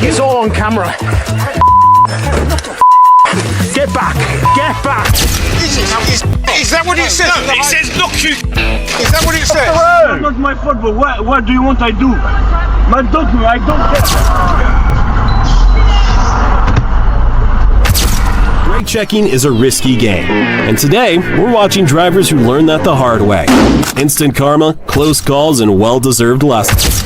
It's all on camera. Get back! Get back! Is that what it says? No, it says look you. Is that what it says? It's not my fault, but what do you want I do? My document, I don't care. Brake checking is a risky game, and today we're watching drivers who learn that the hard way. Instant karma, close calls, and well-deserved lessons.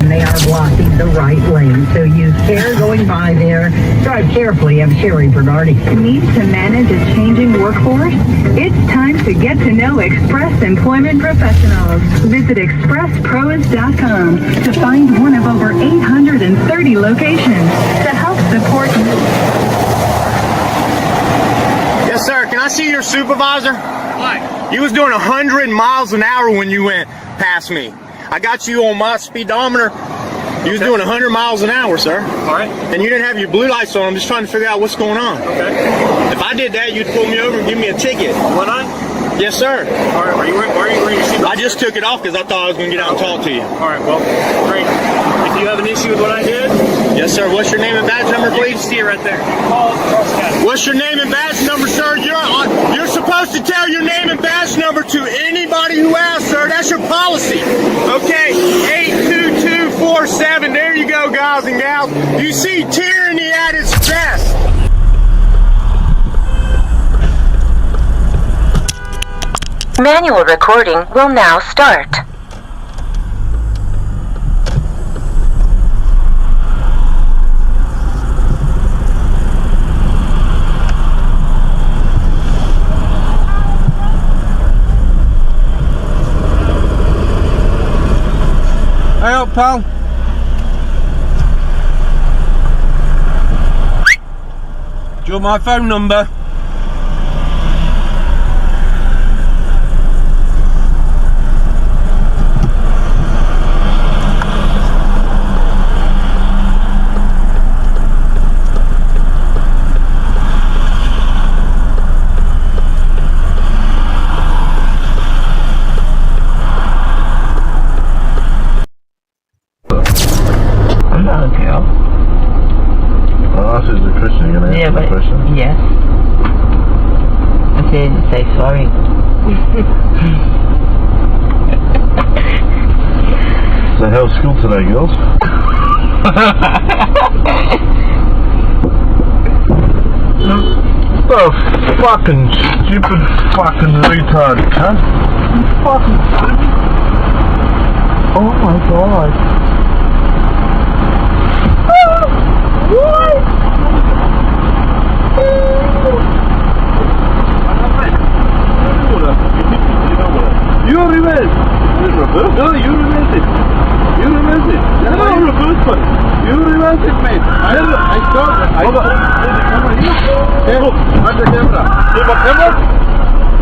They are blocking the right lane, so use care going by there. Drive carefully, I'm Sherry Bernardi. Need to manage a changing workforce? It's time to get to know Express Employment Professionals. Visit expresspros.com to find one of over 830 locations to help support you. Yes, sir. Can I see your supervisor? Why? You was doing 100 miles an hour when you went past me. I got you on my speedometer. You was doing 100 miles an hour, sir. All right. And you didn't have your blue lights on. I'm just trying to figure out what's going on. Okay. If I did that, you'd pull me over and give me a ticket. Why not? Yes, sir. All right. Are you wearing your seatbelt? I just took it off because I thought I was going to get out and talk to you. All right. Well, great. If you have an issue with what I did, Yes, sir. What's your name and badge number, you can please? see it right there. Call Cross County. What's your name and badge number, sir? You're supposed to tell your name and badge number to anybody who asks, sir. That's your policy. Okay, 82247. There you go, guys and gals. You see tyranny at its best. Manual recording will now start. Hey up, pal. Do you want my phone number? Yeah, but yes. I didn't say sorry. So how's school today, girls? Oh, fucking stupid fucking retard cunt. You fucking stupid. Oh my god. What? You reverse. No, you reverse it. You reverse it. That's not reverse, but you reverse it, mate. I stopped. Camera here. Hey, look, watch the camera. See my camera?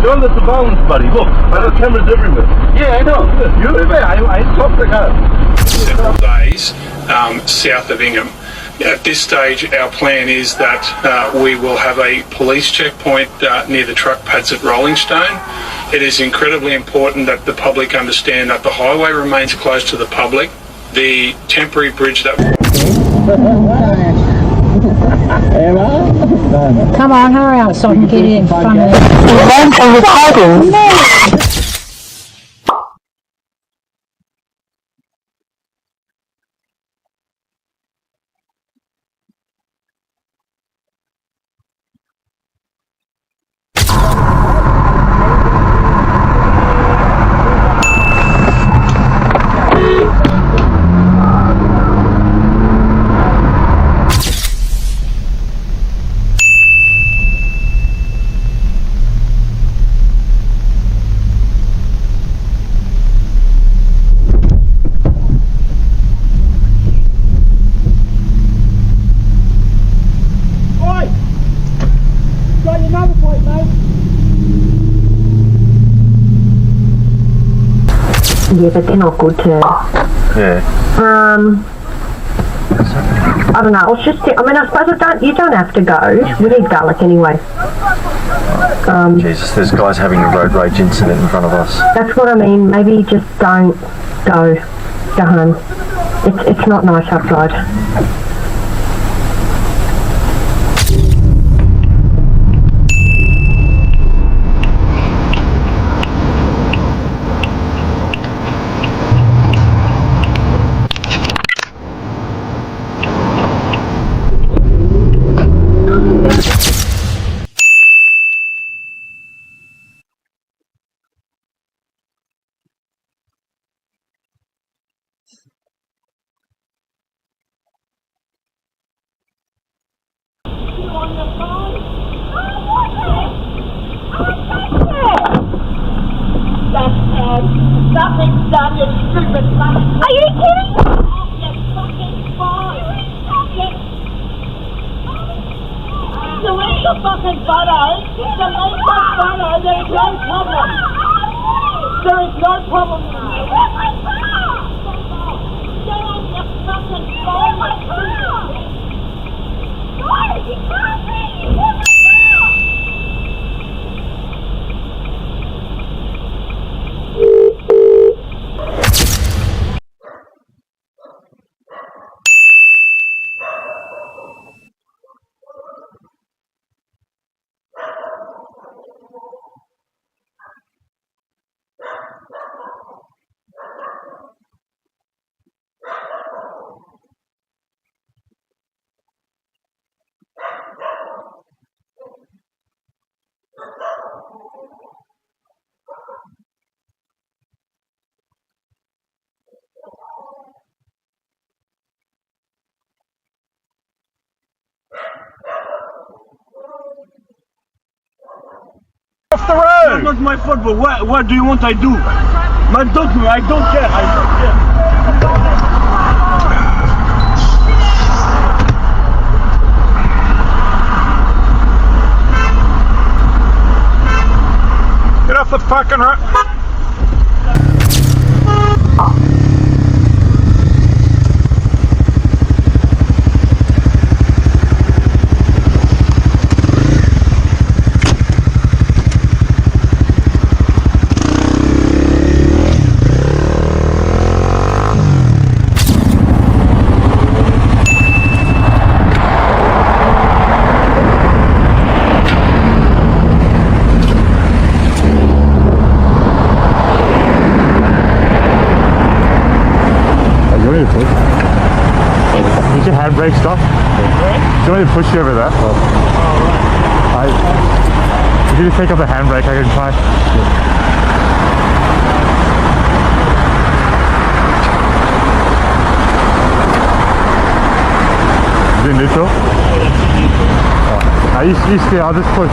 Don't let the bounce, buddy. Look, I have cameras everywhere. Yeah, I know. You reverse. I stopped the car. Several days south of Ingham. At this stage, our plan is that we will have a police checkpoint near the truck pads at Rolling Stone. It is incredibly important that the public understand that the highway remains closed to the public. The temporary bridge that... Come on, hurry up so I can get in front of it. Yeah, but they're not good to... Yeah. I don't know, I suppose you don't have to go. We need garlic anyway. Jesus, there's guys having a road rage incident in front of us. That's what I mean. Maybe just don't go. Go home. It's not nice outside. Nothing's done, you stupid fucking... Are you kidding me? You fucking fine. Delete the fucking photo. Delete the photo. There is no problem. There is no problem. Get on your fucking phone. Guys, you can't see. What the hell? Off the road! It's not my fault, but what do you want I do? My document, I don't care. Get off the fucking road. Is your handbrake stop? Do you want me to push you over there? If you just take up the handbrake, I can try. Is it neutral? You stay, I'll just push.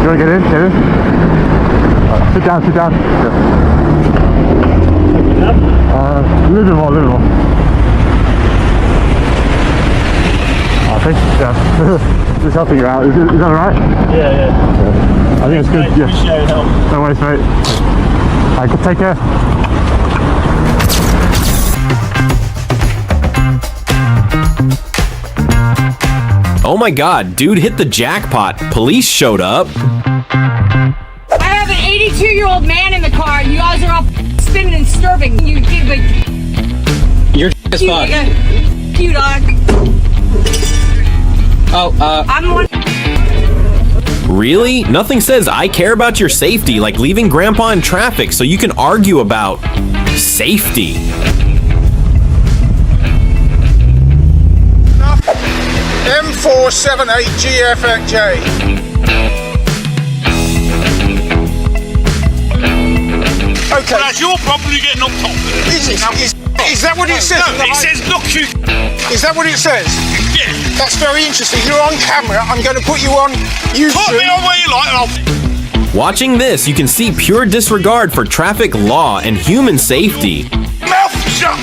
Get in, get in. Sit down, sit down. Yeah. A little bit more, a little bit more. I think, yeah. Just helping you out. Is that alright? Yeah. I think it's good. Yeah. Appreciate help. No worries, mate. Alright, take care. Oh my god, dude hit the jackpot. Police showed up. I have an 82-year-old man in the car. You guys are all spinning and disturbing. You're as fuck. Cute dog. I'm one. Really? Nothing says I care about your safety like leaving Grandpa in traffic so you can argue about safety. M478GFJ. Okay. Well, that's your problem, you're getting knocked off. Is that what it says? No, it says knock you. Is that what it says? Yeah, That's very interesting. You're on camera. I'm going to put you on YouTube. Put me on where you like. Watching this, you can see pure disregard for traffic law and human safety. Mouth shut.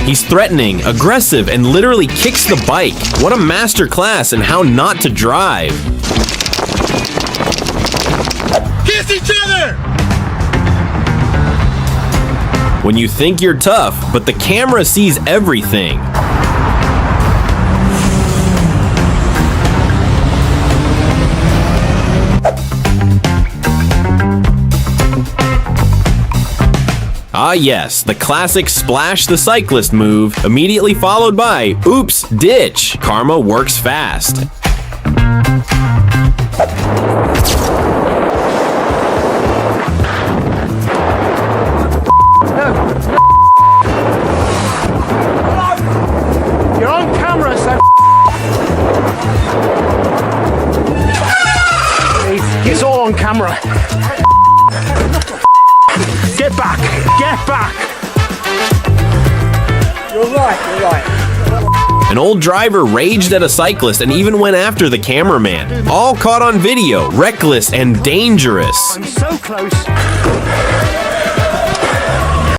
He's threatening, aggressive, and literally kicks the bike. What a master class in how not to drive. Kiss each other! When you think you're tough, but the camera sees everything. Ah yes, the classic splash the cyclist move, immediately followed by oops, ditch. Karma works fast. You're on camera, so it's all on camera. Get back! Get back! You're right. An old driver raged at a cyclist and even went after the cameraman. All caught on video, reckless and dangerous. I'm so close.